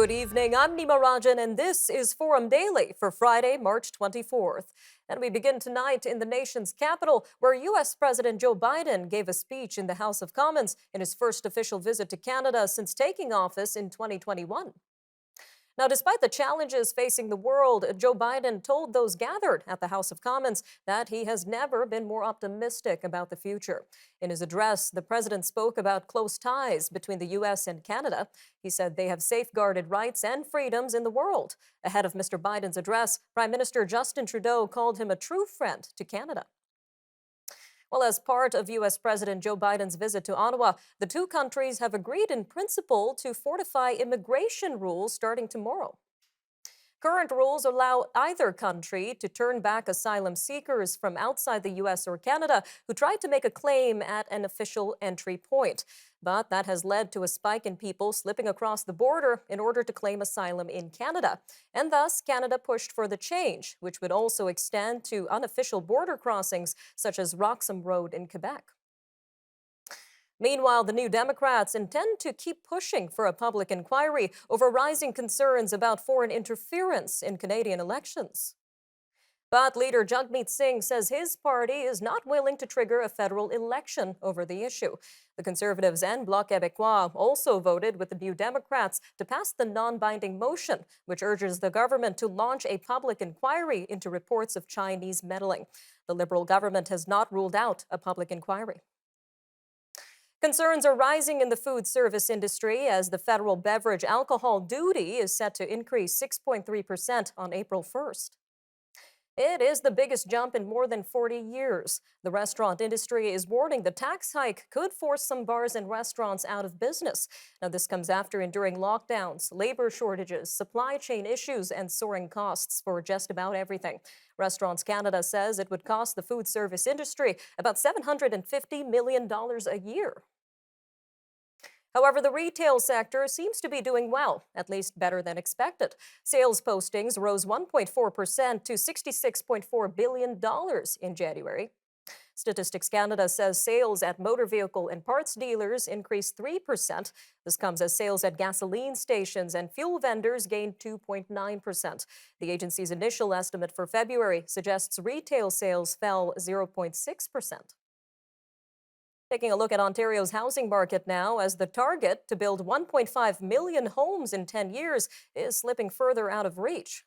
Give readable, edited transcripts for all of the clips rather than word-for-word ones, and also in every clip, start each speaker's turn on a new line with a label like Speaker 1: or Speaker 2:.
Speaker 1: Good evening, I'm Nima Rajan, and this is Forum Daily for Friday, March 24th. And we begin tonight in the nation's capital, where U.S. President Joe Biden gave a speech in the House of Commons in his first official visit to Canada since taking office in 2021. Now, despite the challenges facing the world, Joe Biden told those gathered at the House of Commons that he has never been more optimistic about the future. In his address, the president spoke about close ties between the U.S. and Canada. He said they have safeguarded rights and freedoms in the world. Ahead of Mr. Biden's address, Prime Minister Justin Trudeau called him a true friend to Canada. Well, as part of U.S. President Joe Biden's visit to Ottawa, the two countries have agreed in principle to fortify immigration rules starting tomorrow. Current rules allow either country to turn back asylum seekers from outside the U.S. or Canada who tried to make a claim at an official entry point. But that has led to a spike in people slipping across the border in order to claim asylum in Canada. And thus, Canada pushed for the change, which would also extend to unofficial border crossings such as Roxham Road in Quebec. Meanwhile, the New Democrats intend to keep pushing for a public inquiry over rising concerns about foreign interference in Canadian elections. But leader Jagmeet Singh says his party is not willing to trigger a federal election over the issue. The Conservatives and Bloc Québécois also voted with the New Democrats to pass the non-binding motion, which urges the government to launch a public inquiry into reports of Chinese meddling. The Liberal government has not ruled out a public inquiry. Concerns are rising in the food service industry as the federal beverage alcohol duty is set to increase 6.3% on April 1st. It is the biggest jump in more than 40 years. The restaurant industry is warning the tax hike could force some bars and restaurants out of business. Now, this comes after enduring lockdowns, labor shortages, supply chain issues, and soaring costs for just about everything. Restaurants Canada says it would cost the food service industry about $750 million a year. However, the retail sector seems to be doing well, at least better than expected. Sales postings rose 1.4% to $66.4 billion in January. Statistics Canada says sales at motor vehicle and parts dealers increased 3%. This comes as sales at gasoline stations and fuel vendors gained 2.9%. The agency's initial estimate for February suggests retail sales fell 0.6%. Taking a look at Ontario's housing market now, as the target to build 1.5 million homes in 10 years is slipping further out of reach.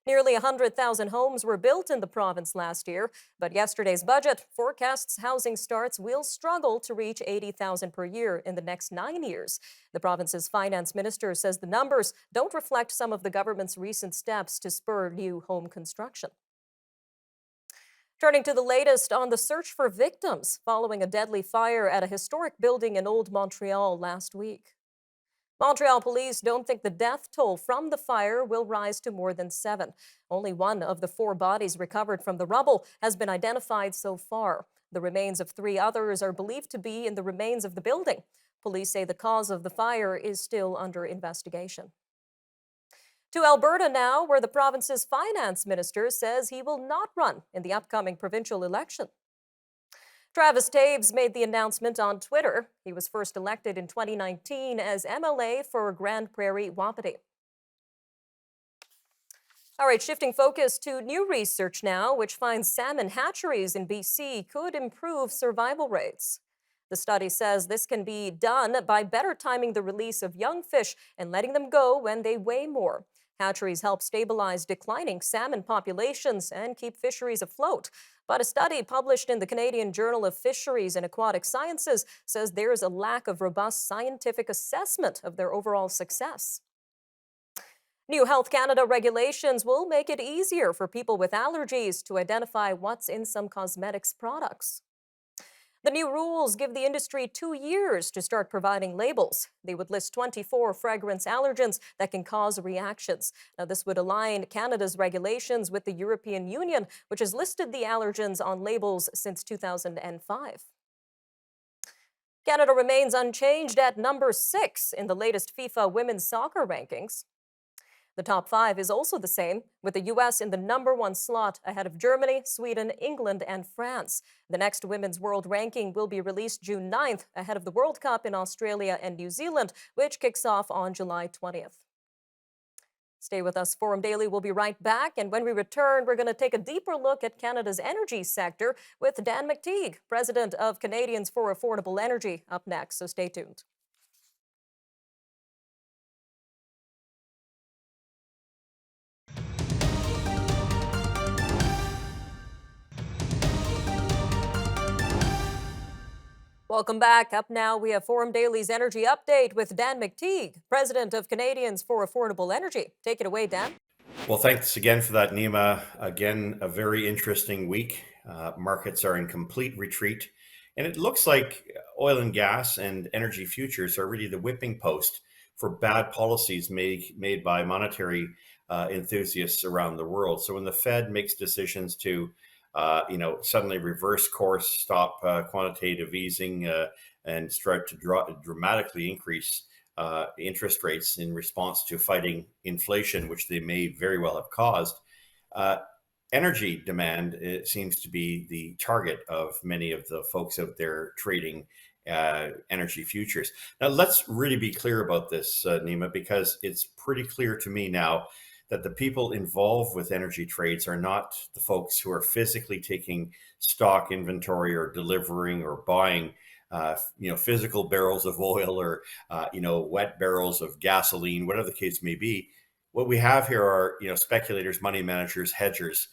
Speaker 1: Nearly 100,000 homes were built in the province last year, but yesterday's budget forecasts housing starts will struggle to reach 80,000 per year in the next 9 years. The province's finance minister says the numbers don't reflect some of the government's recent steps to spur new home construction. Turning to the latest on the search for victims following a deadly fire at a historic building in Old Montreal last week. Montreal police don't think the death toll from the fire will rise to more than 7. Only one of the 4 bodies recovered from the rubble has been identified so far. The remains of 3 others are believed to be in the remains of the building. Police say the cause of the fire is still under investigation. To Alberta now, where the province's finance minister says he will not run in the upcoming provincial election. Travis Taves made the announcement on Twitter. He was first elected in 2019 as MLA for Grand Prairie Wapiti. All right, shifting focus to new research now, which finds salmon hatcheries in BC could improve survival rates. The study says this can be done by better timing the release of young fish and letting them go when they weigh more. Hatcheries help stabilize declining salmon populations and keep fisheries afloat. But a study published in the Canadian Journal of Fisheries and Aquatic Sciences says there is a lack of robust scientific assessment of their overall success. New Health Canada regulations will make it easier for people with allergies to identify what's in some cosmetics products. The new rules give the industry 2 years to start providing labels. They would list 24 fragrance allergens that can cause reactions. Now, this would align Canada's regulations with the European Union, which has listed the allergens on labels since 2005. Canada remains unchanged at number 6 in the latest FIFA women's soccer rankings. The top 5 is also the same, with the U.S. in the number 1 slot ahead of Germany, Sweden, England, and France. The next women's world ranking will be released June 9th, ahead of the World Cup in Australia and New Zealand, which kicks off on July 20th. Stay with us. Forum Daily will be right back. And when we return, we're going to take a deeper look at Canada's energy sector with Dan McTeague, president of Canadians for Affordable Energy, up next. So stay tuned. Welcome back. Up now, we have Forum Daily's Energy Update with Dan McTeague, president of Canadians for Affordable Energy. Take it away, Dan.
Speaker 2: Well, thanks again for that, Nima. Again, a very interesting week. Markets are in complete retreat, and it looks like oil and gas and energy futures are really the whipping post for bad policies made by monetary enthusiasts around the world. So when the Fed makes decisions to, suddenly reverse course, stop quantitative easing, and start to dramatically increase interest rates in response to fighting inflation, which they may very well have caused, uh, energy demand seems to be the target of many of the folks out there trading energy futures. Now, let's really be clear about this, Nima, because it's pretty clear to me now that the people involved with energy trades are not the folks who are physically taking stock inventory or delivering or buying physical barrels of oil or wet barrels of gasoline, whatever the case may be. What we have here are speculators, money managers, hedgers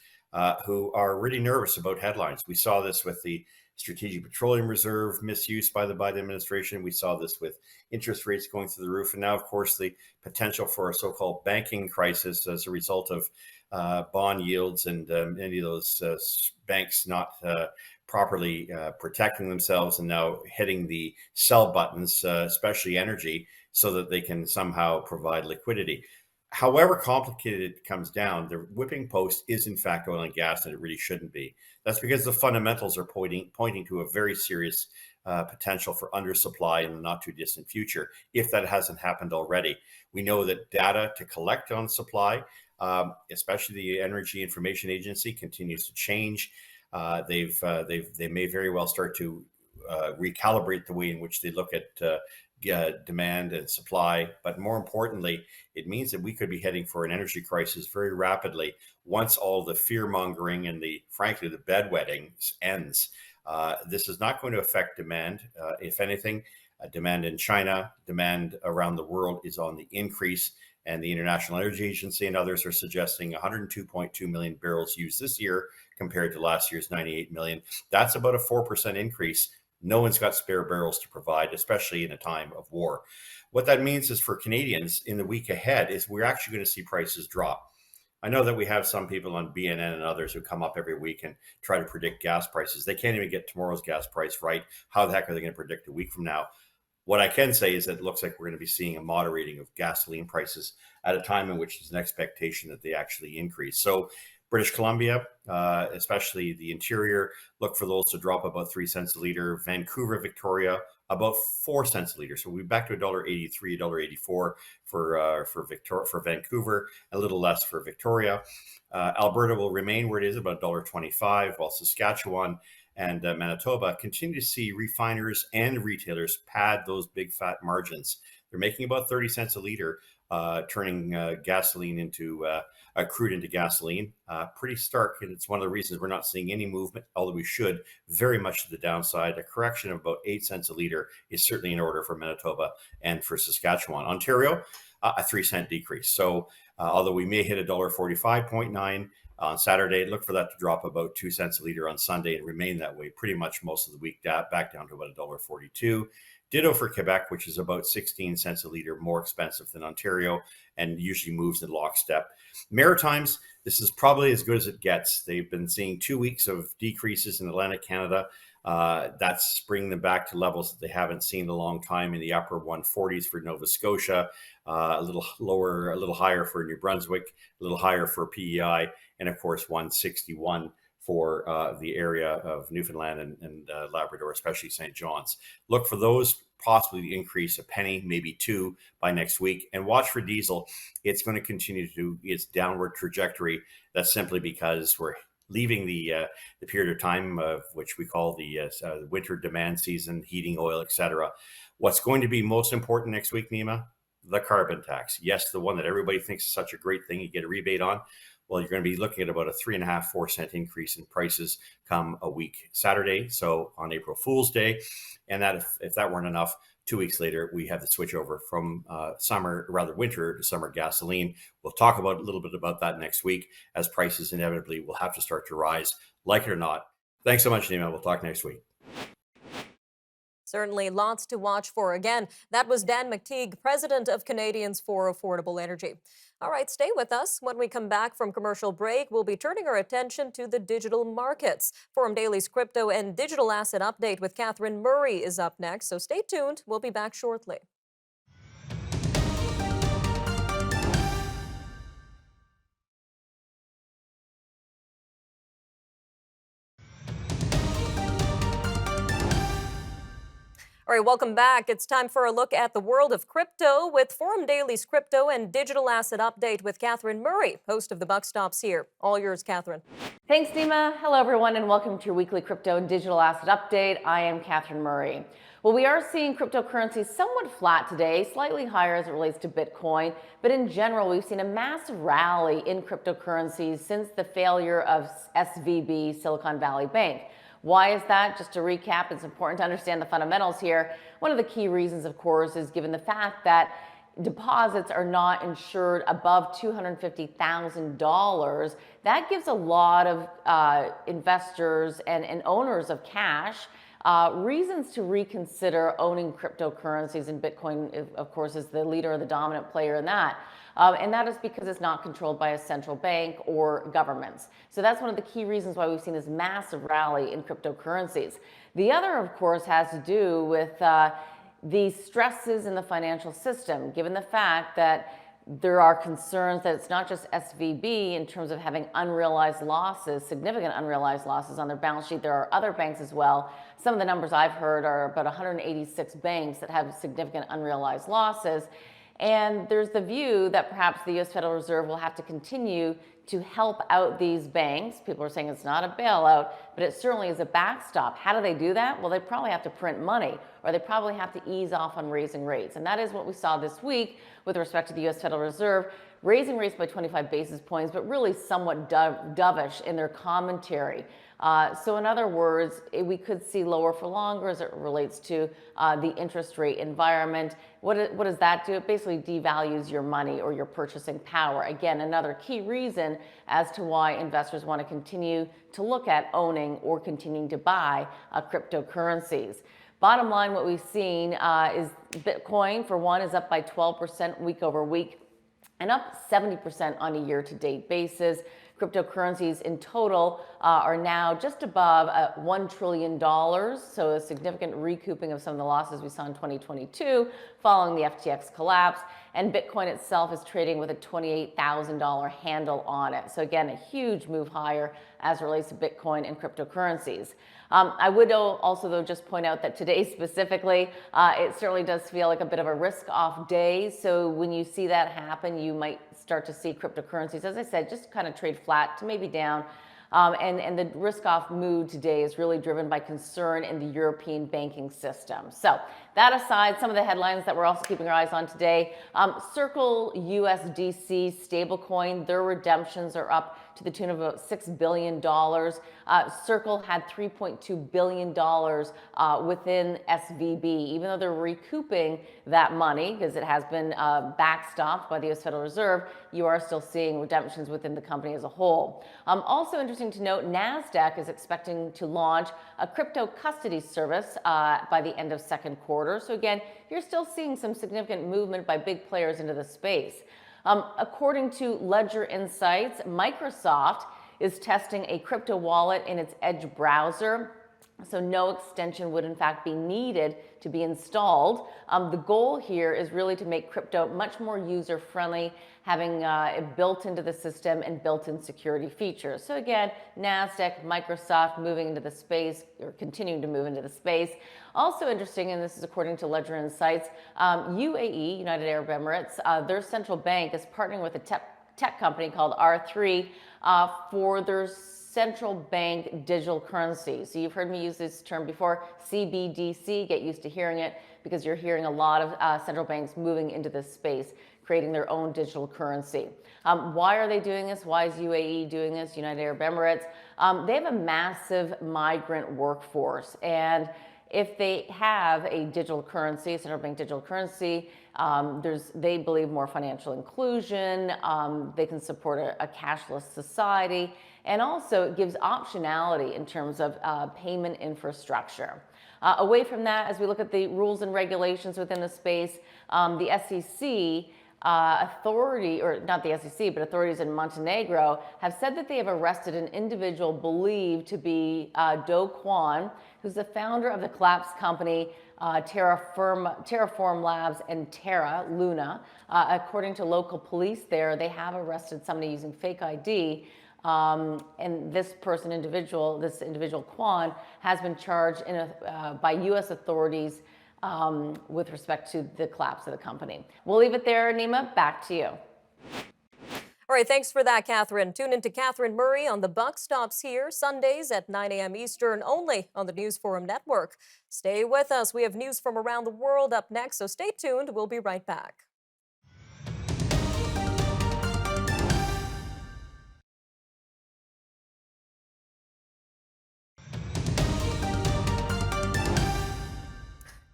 Speaker 2: who are really nervous about headlines. We saw this with the Strategic Petroleum Reserve misuse by the Biden administration. We saw this with interest rates going through the roof, and now, of course, the potential for a so-called banking crisis as a result of bond yields and many of those banks not properly protecting themselves and now hitting the sell buttons, especially energy, so that they can somehow provide liquidity. However complicated it comes down, the whipping post is in fact oil and gas, and it really shouldn't be. That's because the fundamentals are pointing to a very serious potential for undersupply in the not too distant future, if that hasn't happened already. We know that data to collect on supply, especially the Energy Information Agency, continues to change. They may very well start to recalibrate the way in which they look at demand and supply. But more importantly, it means that we could be heading for an energy crisis very rapidly once all the fear mongering and frankly, the bedwetting ends. This is not going to affect demand. If anything, demand in China, demand around the world is on the increase. And the International Energy Agency and others are suggesting 102.2 million barrels used this year compared to last year's 98 million. That's about a 4% increase. No one's got spare barrels to provide, especially in a time of war. What that means is for Canadians in the week ahead is we're actually going to see prices drop. I know that we have some people on BNN and others who come up every week and try to predict gas prices. They can't even get tomorrow's gas price right. How the heck are they going to predict a week from now? What I can say is that it looks like we're going to be seeing a moderating of gasoline prices at a time in which there's an expectation that they actually increase. So British Columbia, especially the interior, look for those to drop about 3 cents a liter. Vancouver, Victoria, about 4 cents a liter. So we'll be back to $1.83, $1.84 for Vancouver, a little less for Victoria. Alberta will remain where it is, about $1.25, while Saskatchewan and Manitoba continue to see refiners and retailers pad those big fat margins. They're making about 30 cents a liter, turning gasoline into crude into gasoline. Pretty stark, and it's one of the reasons we're not seeing any movement, although we should, very much to the downside. A correction of about 8 cents a liter is certainly in order for Manitoba and for Saskatchewan. Ontario, a 3 cent decrease. So although we may hit $1.45.9 on Saturday, look for that to drop about 2 cents a liter on Sunday and remain that way pretty much most of the week, back down to about $1.42. Ditto for Quebec, which is about 16 cents a liter more expensive than Ontario and usually moves in lockstep. Maritimes, this is probably as good as it gets. They've been seeing 2 weeks of decreases in Atlantic Canada. That's bringing them back to levels that they haven't seen in a long time in the upper 140s for Nova Scotia, a little lower, a little higher for New Brunswick, a little higher for PEI, and of course 161 for the area of Newfoundland and Labrador, especially St. John's. Look for those possibly to increase a penny, maybe two by next week. And watch for diesel. It's going to continue to do its downward trajectory. That's simply because we're leaving the period of time of which we call the winter demand season, heating oil, etc. What's going to be most important next week, Nima? the carbon tax. Yes, the one that everybody thinks is such a great thing, you get a rebate on. Well, you're going to be looking at about a 3.5, 4 cent increase in prices come a week Saturday. So on April Fool's Day. And that if that weren't enough, 2 weeks later, we have the switch over from winter to summer gasoline. We'll talk about a little bit about that next week as prices inevitably will have to start to rise, like it or not. Thanks so much, Nima. We'll talk next week.
Speaker 1: Certainly lots to watch for. Again, that was Dan McTeague, president of Canadians for Affordable Energy. All right, stay with us. When we come back from commercial break, we'll be turning our attention to the digital markets. Forum Daily's crypto and digital asset update with Catherine Murray is up next, so stay tuned. We'll be back shortly. All right, welcome back. It's time for a look at the world of crypto with Forum Daily's crypto and digital asset update with Catherine Murray, host of The Buck Stops Here. All yours, Catherine.
Speaker 3: Thanks, Nima. Hello, everyone, and welcome to your weekly crypto and digital asset update. I am Catherine Murray. Well, we are seeing cryptocurrencies somewhat flat today, slightly higher as it relates to Bitcoin, but in general, we've seen a massive rally in cryptocurrencies since the failure of SVB, Silicon Valley Bank. Why is that? Just to recap, it's important to understand the fundamentals here. One of the key reasons, of course, is given the fact that deposits are not insured above $250,000. That gives a lot of investors and owners of cash reasons to reconsider owning cryptocurrencies, and Bitcoin, of course, is the leader or the dominant player in that. And that is because it's not controlled by a central bank or governments. So that's one of the key reasons why we've seen this massive rally in cryptocurrencies. The other, of course, has to do with the stresses in the financial system, given the fact that there are concerns that it's not just SVB in terms of having unrealized losses, significant unrealized losses on their balance sheet. There are other banks as well. Some of the numbers I've heard are about 186 banks that have significant unrealized losses. And there's the view that perhaps the US Federal Reserve will have to continue to help out these banks. People are saying it's not a bailout, but it certainly is a backstop. How do they do that? Well, they probably have to print money, or they probably have to ease off on raising rates. And that is what we saw this week with respect to the US Federal Reserve, raising rates by 25 basis points, but really somewhat dovish in their commentary. So in other words, we could see lower for longer as it relates to the interest rate environment. What does that do? It basically devalues your money or your purchasing power. Again, another key reason as to why investors want to continue to look at owning or continuing to buy cryptocurrencies. Bottom line, what we've seen is Bitcoin, for one, is up by 12% week over week and up 70% on a year-to-date basis. Cryptocurrencies in total are now just above $1 trillion, so a significant recouping of some of the losses we saw in 2022 following the FTX collapse. And Bitcoin itself is trading with a $28,000 handle on it. So again, a huge move higher as it relates to Bitcoin and cryptocurrencies. I would also, though, just point out that today specifically, it certainly does feel like a bit of a risk-off day. So when you see that happen, you might start to see cryptocurrencies, as I said, just kind of trade flat to maybe down. And the risk-off mood today is really driven by concern in the European banking system. So that aside, some of the headlines that we're also keeping our eyes on today, Circle USDC stablecoin, their redemptions are up to the tune of about $6 billion. Circle had $3.2 billion within SVB, even though they're recouping that money because it has been backstopped by the US Federal Reserve. You are still seeing redemptions within the company as a whole. Also interesting to note, NASDAQ is expecting to launch a crypto custody service by the end of second quarter. So again, you're still seeing some significant movement by big players into the space. According to Ledger Insights, Microsoft is testing a crypto wallet in its Edge browser. So no extension would in fact be needed to be installed. The goal here is really to make crypto much more user-friendly, having it built into the system and built-in security features. So again, NASDAQ, Microsoft moving into the space, or continuing to move into the space. Also interesting, and this is according to Ledger Insights, UAE, United Arab Emirates, their central bank is partnering with a tech company called R3 for their central bank digital currency. So you've heard me use this term before, CBDC. Get used to hearing it because you're hearing a lot of central banks moving into this space, creating their own digital currency. Why are they doing this? Why is UAE doing this? United Arab Emirates. They have a massive migrant workforce, and if they have a digital currency, a central bank digital currency, they believe more financial inclusion, they can support a cashless society, and also it gives optionality in terms of payment infrastructure. Away from that, as we look at the rules and regulations within the space, the SEC or not the SEC, but authorities in Montenegro have said that they have arrested an individual believed to be Do Kwon, who's the founder of the collapsed company Terraform Labs and Terra Luna. According to local police there, they have arrested somebody using fake ID. And this individual Kwon, has been charged by U.S. authorities with respect to the collapse of the company. We'll leave it there, Nima. Back to you.
Speaker 1: All right, thanks for that, Catherine. Tune in to Catherine Murray on The Buck Stops Here, Sundays at 9 a.m. Eastern, only on the News Forum Network. Stay with us. We have news from around the world up next, so stay tuned. We'll be right back.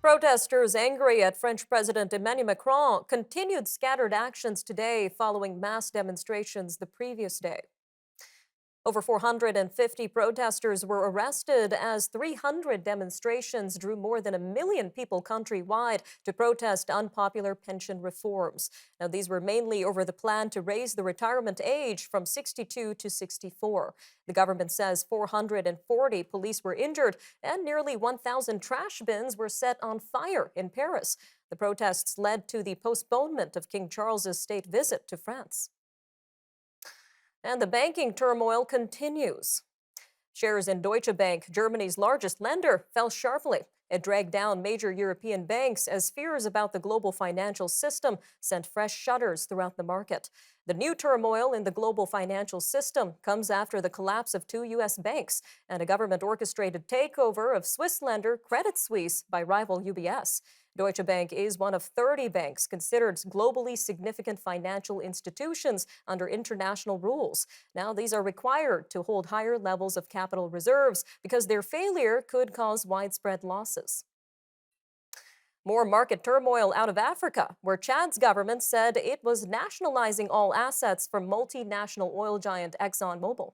Speaker 1: Protesters angry at French President Emmanuel Macron continued scattered actions today following mass demonstrations the previous day. Over 450 protesters were arrested as 300 demonstrations drew more than 1 million people countrywide to protest unpopular pension reforms. Now, these were mainly over the plan to raise the retirement age from 62 to 64. The government says 440 police were injured and nearly 1,000 trash bins were set on fire in Paris. The protests led to the postponement of King Charles's state visit to France. And the banking turmoil continues. Shares in Deutsche Bank, Germany's largest lender, fell sharply. It dragged down major European banks as fears about the global financial system sent fresh shudders throughout the market. The new turmoil in the global financial system comes after the collapse of 2 U.S. banks and a government-orchestrated takeover of Swiss lender Credit Suisse by rival UBS. Deutsche Bank is one of 30 banks considered globally significant financial institutions under international rules. Now, these are required to hold higher levels of capital reserves because their failure could cause widespread losses. More market turmoil out of Africa, where Chad's government said it was nationalizing all assets from multinational oil giant ExxonMobil.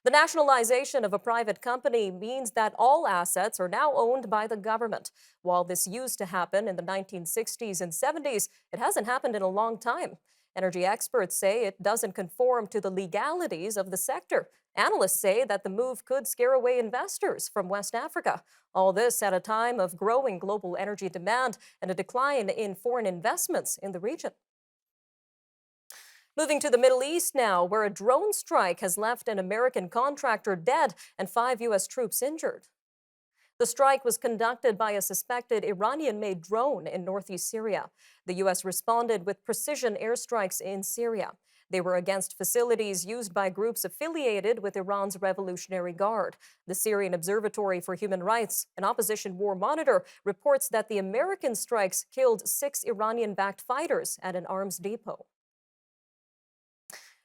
Speaker 1: The nationalization of a private company means that all assets are now owned by the government. While this used to happen in the 1960s and 70s, it hasn't happened in a long time. Energy experts say it doesn't conform to the legalities of the sector. Analysts say that the move could scare away investors from West Africa. All this at a time of growing global energy demand and a decline in foreign investments in the region. Moving to the Middle East now, where a drone strike has left an American contractor dead and 5 U.S. troops injured. The strike was conducted by a suspected Iranian-made drone in northeast Syria. The U.S. responded with precision airstrikes in Syria. They were against facilities used by groups affiliated with Iran's Revolutionary Guard. The Syrian Observatory for Human Rights, an opposition war monitor, reports that the American strikes killed 6 Iranian-backed fighters at an arms depot.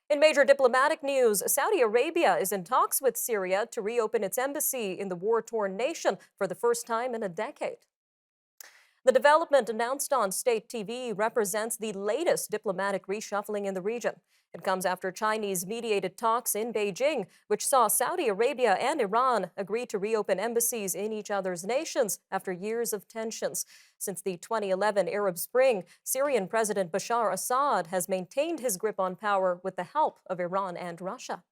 Speaker 1: In major diplomatic news, Saudi Arabia is in talks with Syria to reopen its embassy in the war-torn nation for the first time in a decade. The development announced on state TV represents the latest diplomatic reshuffling in the region. It comes after Chinese-mediated talks in Beijing, which saw Saudi Arabia and Iran agree to reopen embassies in each other's nations after years of tensions. Since the 2011 Arab Spring, Syrian President Bashar Assad has maintained his grip on power with the help of Iran and Russia.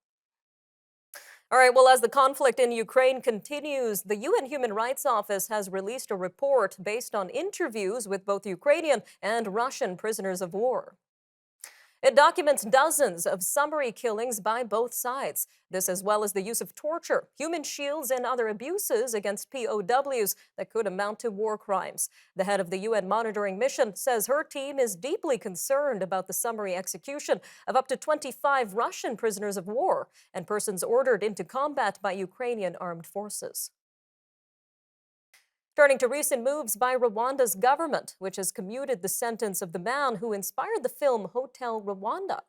Speaker 1: All right, well, as the conflict in Ukraine continues, the UN Human Rights Office has released a report based on interviews with both Ukrainian and Russian prisoners of war. It documents dozens of summary killings by both sides. This, as well as the use of torture, human shields, and other abuses against POWs that could amount to war crimes. The head of the UN monitoring mission says her team is deeply concerned about the summary execution of up to 25 Russian prisoners of war and persons ordered into combat by Ukrainian armed forces. Turning to recent moves by Rwanda's government, which has commuted the sentence of the man who inspired the film Hotel Rwanda.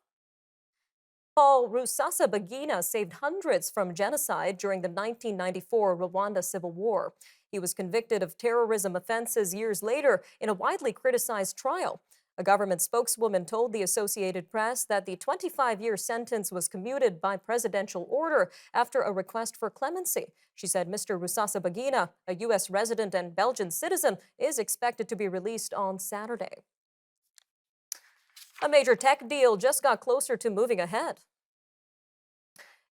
Speaker 1: Paul Rusesabagina saved hundreds from genocide during the 1994 Rwanda Civil War. He was convicted of terrorism offenses years later in a widely criticized trial. A government spokeswoman told the Associated Press that the 25-year sentence was commuted by presidential order after a request for clemency. She said Mr. Rusesabagina, a U.S. resident and Belgian citizen, is expected to be released on Saturday. A major tech deal just got closer to moving ahead.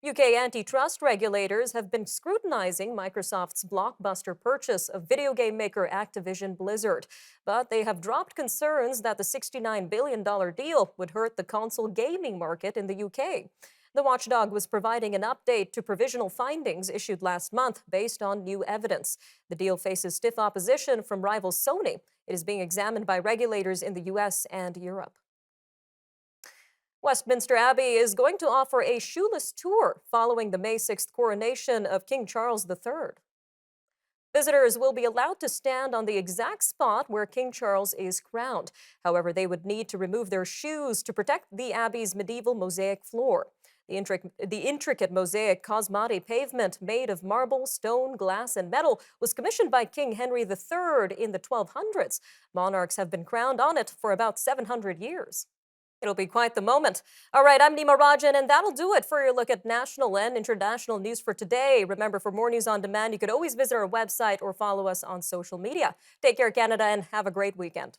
Speaker 1: UK antitrust regulators have been scrutinizing Microsoft's blockbuster purchase of video game maker Activision Blizzard, but they have dropped concerns that the $69 billion deal would hurt the console gaming market in the UK. The watchdog was providing an update to provisional findings issued last month based on new evidence. The deal faces stiff opposition from rival Sony. It is being examined by regulators in the US and Europe. Westminster Abbey is going to offer a shoeless tour following the May 6th coronation of King Charles III. Visitors will be allowed to stand on the exact spot where King Charles is crowned. However, they would need to remove their shoes to protect the Abbey's medieval mosaic floor. The intricate mosaic cosmati pavement made of marble, stone, glass, and metal was commissioned by King Henry III in the 1200s. Monarchs have been crowned on it for about 700 years. It'll be quite the moment. All right, I'm Nima Rajan, and that'll do it for your look at national and international news for today. Remember, for more news on demand, you could always visit our website or follow us on social media. Take care, Canada, and have a great weekend.